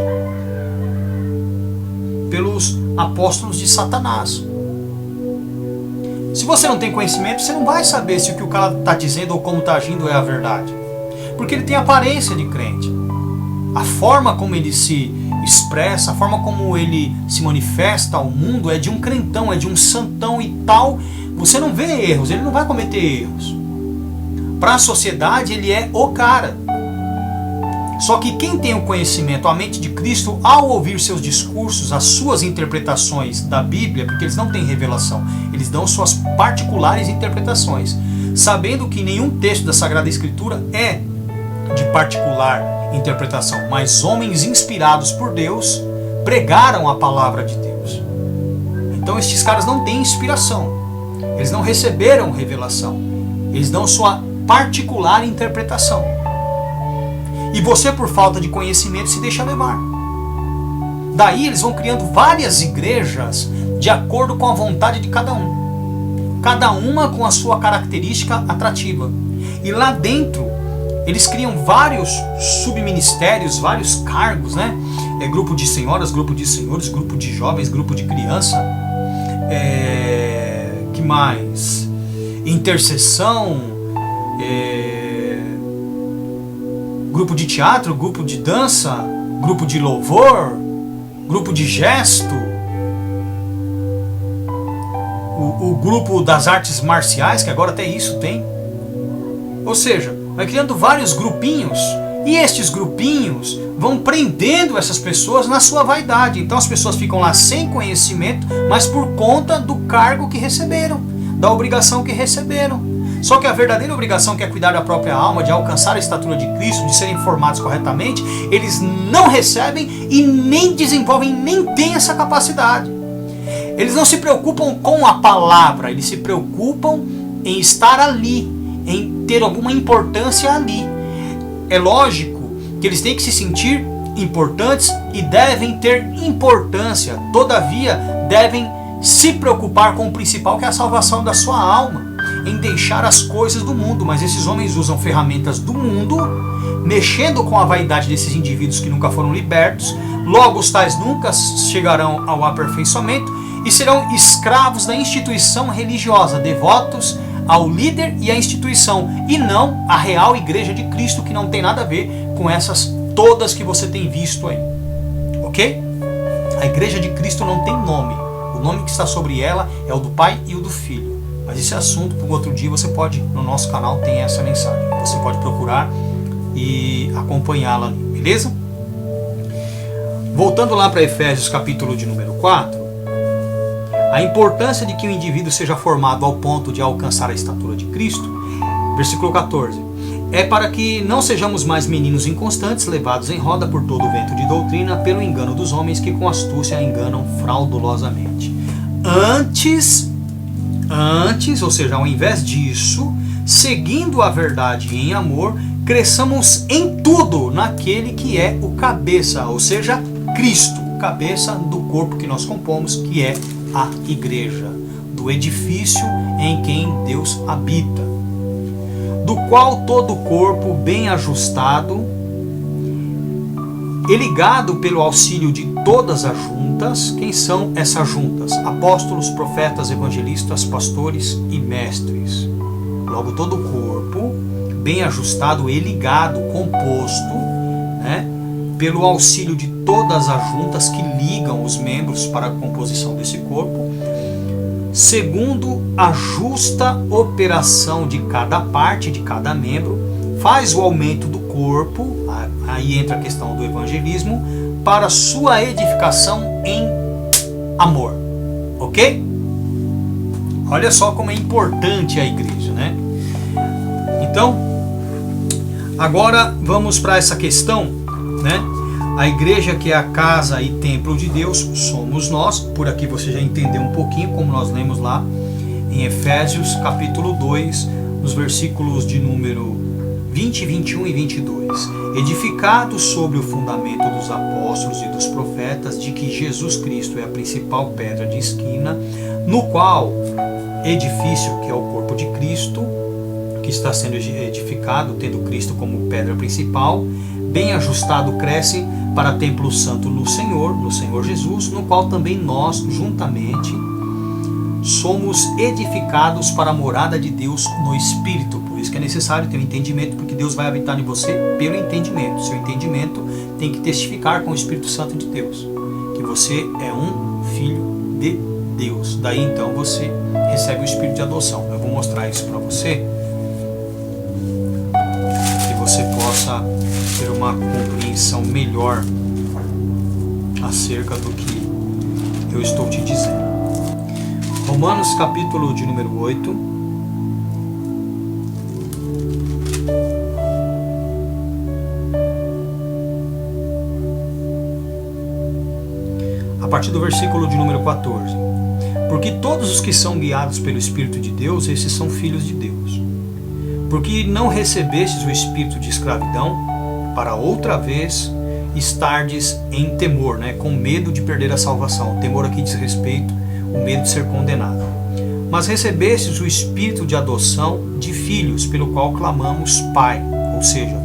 pelos apóstolos de Satanás. Se você não tem conhecimento, você não vai saber se o que o cara está dizendo ou como está agindo é a verdade, porque ele tem aparência de crente. A forma como ele se expressa, a forma como ele se manifesta ao mundo é de um crentão, é de um santão e tal. Você não vê erros, ele não vai cometer erros. Para a sociedade ele é o cara. Só que quem tem o conhecimento, a mente de Cristo, ao ouvir seus discursos, as suas interpretações da Bíblia, porque eles não têm revelação, eles dão suas particulares interpretações, sabendo que nenhum texto da Sagrada Escritura é de particular interpretação, mas homens inspirados por Deus pregaram a palavra de Deus. Então estes caras não têm inspiração, eles não receberam revelação, eles dão sua particular interpretação. E você, por falta de conhecimento, se deixa levar. Daí eles vão criando várias igrejas de acordo com a vontade de cada um, cada uma com a sua característica atrativa. E lá dentro eles criam vários subministérios, vários cargos, né? Grupo de senhoras, grupo de senhores, grupo de jovens, grupo de criança, que mais? Intercessão, grupo de teatro, grupo de dança, grupo de louvor, grupo de gesto, o grupo das artes marciais, que agora até isso tem. Ou seja, vai criando vários grupinhos, e estes grupinhos vão prendendo essas pessoas na sua vaidade. Então as pessoas ficam lá sem conhecimento, mas por conta do cargo que receberam, da obrigação que receberam. Só que a verdadeira obrigação, que é cuidar da própria alma, de alcançar a estatura de Cristo, de serem formados corretamente, eles não recebem e nem desenvolvem, nem têm essa capacidade. Eles não se preocupam com a palavra, eles se preocupam em estar ali, em ter alguma importância ali. É lógico que eles têm que se sentir importantes e devem ter importância, todavia devem se preocupar com o principal, que é a salvação da sua alma, em deixar as coisas do mundo. Mas esses homens usam ferramentas do mundo, mexendo com a vaidade desses indivíduos que nunca foram libertos. Logo, os tais nunca chegarão ao aperfeiçoamento e serão escravos da instituição religiosa, devotos ao líder e à instituição, e não à real igreja de Cristo, que não tem nada a ver com essas todas que você tem visto aí. Ok? A igreja de Cristo não tem nome. O nome que está sobre ela é o do Pai e o do Filho. Mas esse assunto, por outro dia, você pode, no nosso canal tem essa mensagem. Você pode procurar e acompanhá-la ali, beleza? Voltando lá para Efésios capítulo de número 4, a importância de que o indivíduo seja formado ao ponto de alcançar a estatura de Cristo, versículo 14, é para que não sejamos mais meninos inconstantes, levados em roda por todo o vento de doutrina, pelo engano dos homens que com astúcia enganam fraudulosamente. Antes, ou seja, ao invés disso, seguindo a verdade em amor, cresçamos em tudo naquele que é o cabeça, ou seja, Cristo, cabeça do corpo que nós compomos, que é a igreja, do edifício em quem Deus habita, do qual todo o corpo bem ajustado e ligado pelo auxílio de todas as juntas. Quem são essas juntas? Apóstolos, profetas, evangelistas, pastores e mestres. Logo, todo o corpo bem ajustado e ligado, composto, né, pelo auxílio de todas as juntas que ligam os membros para a composição desse corpo, segundo a justa operação de cada parte, de cada membro, faz o aumento do corpo, aí entra a questão do evangelismo, para sua edificação em amor. Ok? Olha só como é importante a igreja, né? Então, agora vamos para essa questão, né? A igreja, que é a casa e templo de Deus, somos nós. Por aqui você já entendeu um pouquinho, como nós lemos lá em Efésios capítulo 2, nos versículos de número 20, 21 e 22. Edificados sobre o fundamento dos apóstolos e dos profetas, de que Jesus Cristo é a principal pedra de esquina, no qual edifício, que é o corpo de Cristo, que está sendo edificado, tendo Cristo como pedra principal, bem ajustado cresce para templo santo no Senhor Jesus, no qual também nós, juntamente, somos edificados para a morada de Deus no Espírito. Por isso que é necessário ter um entendimento, porque Deus vai habitar em você pelo entendimento. Seu entendimento tem que testificar com o Espírito Santo de Deus que você é um filho de Deus. Daí então você recebe o Espírito de adoção. Eu vou mostrar isso para você, que você possa ter uma compreensão melhor acerca do que eu estou te dizendo. Romanos capítulo de número 8. A partir do versículo de número 14. Porque todos os que são guiados pelo Espírito de Deus, esses são filhos de Deus. Porque não recebestes o espírito de escravidão, para outra vez estardes em temor, né, com medo de perder a salvação. O temor aqui diz respeito ao medo de ser condenado. Mas recebestes o espírito de adoção de filhos, pelo qual clamamos Pai. Ou seja,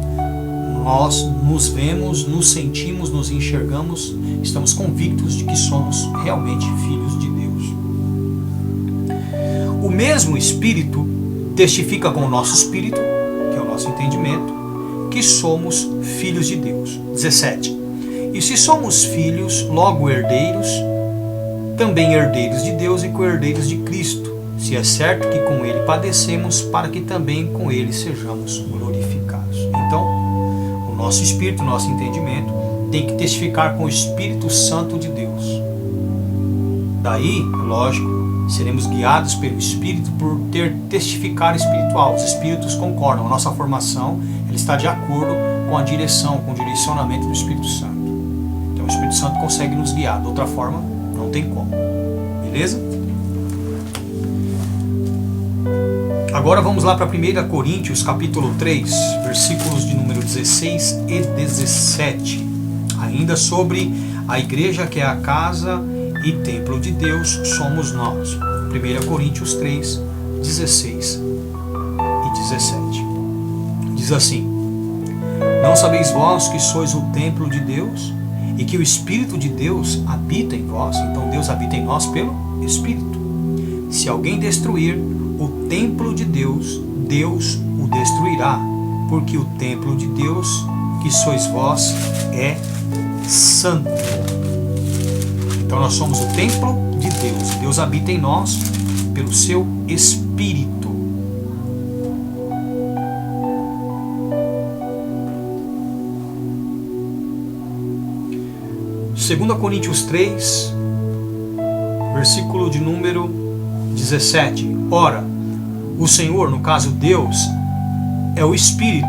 nós nos vemos, nos sentimos, nos enxergamos, estamos convictos de que somos realmente filhos de Deus. O mesmo Espírito testifica com o nosso espírito, que é o nosso entendimento, que somos filhos de Deus. 17. E se somos filhos, logo herdeiros, também herdeiros de Deus e co-herdeiros de Cristo, se é certo que com ele padecemos, para que também com ele sejamos glorificados. Então, o nosso espírito, o nosso entendimento, tem que testificar com o Espírito Santo de Deus. Daí, lógico, seremos guiados pelo Espírito por ter testificar espiritual. Os Espíritos concordam. A nossa formação ela está de acordo com a direção, com o direcionamento do Espírito Santo. Então o Espírito Santo consegue nos guiar. De outra forma, não tem como. Beleza? Agora vamos lá para 1 Coríntios, capítulo 3, versículos de número 16 e 17. Ainda sobre a igreja, que é a casa e templo de Deus, somos nós. 1 Coríntios 3, 16 e 17. Diz assim: não sabeis vós que sois o templo de Deus e que o Espírito de Deus habita em vós? Então Deus habita em nós pelo Espírito. Se alguém destruir o templo de Deus, Deus o destruirá, porque o templo de Deus, que sois vós, é santo. Então nós somos o templo de Deus. Deus habita em nós pelo seu Espírito. 2 Coríntios 3, versículo de número 17. Ora, o Senhor, no caso Deus, é o Espírito.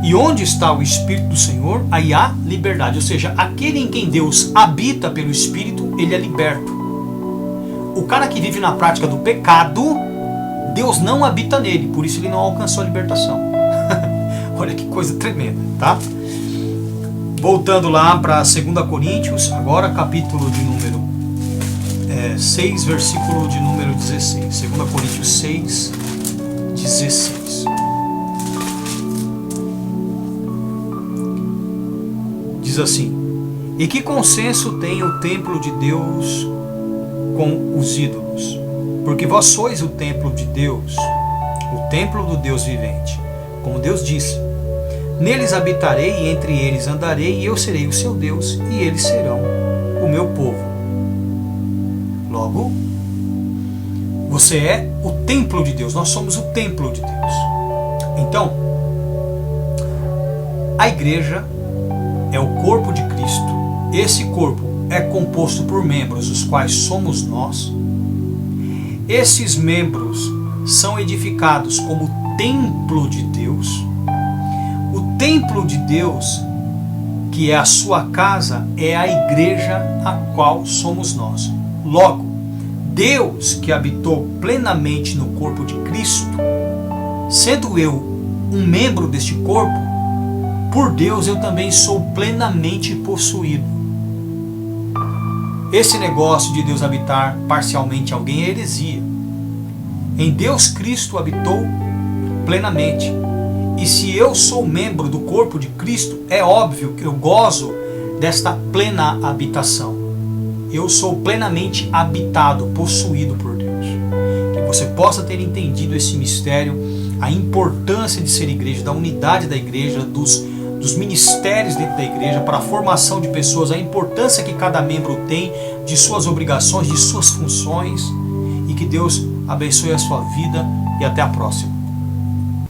E onde está o Espírito do Senhor, aí há liberdade. Ou seja, aquele em quem Deus habita pelo Espírito, ele é liberto. O cara que vive na prática do pecado, Deus não habita nele, por isso ele não alcançou a libertação. Olha que coisa tremenda, tá? Voltando lá para 2 Coríntios, agora capítulo de número 6, versículo de número 16. 2 Coríntios 6, 16. Diz assim: e que consenso tem o templo de Deus com os ídolos? Porque vós sois o templo de Deus, o templo do Deus vivente. Como Deus disse: neles habitarei e entre eles andarei, e eu serei o seu Deus, e eles serão o meu povo. Logo, você é o templo de Deus, nós somos o templo de Deus. Então, a igreja é o corpo de Cristo. Esse corpo é composto por membros, os quais somos nós. Esses membros são edificados como templo de Deus. O templo de Deus, que é a sua casa, é a igreja a qual somos nós. Logo, Deus que habitou plenamente no corpo de Cristo, sendo eu um membro deste corpo, por Deus eu também sou plenamente possuído. Esse negócio de Deus habitar parcialmente alguém é heresia. Em Deus Cristo habitou plenamente. E se eu sou membro do corpo de Cristo, é óbvio que eu gozo desta plena habitação. Eu sou plenamente habitado, possuído por Deus. Que você possa ter entendido esse mistério, a importância de ser igreja, da unidade da igreja, dos ministérios dentro da igreja, para a formação de pessoas, a importância que cada membro tem, de suas obrigações, de suas funções, e que Deus abençoe a sua vida e até a próxima.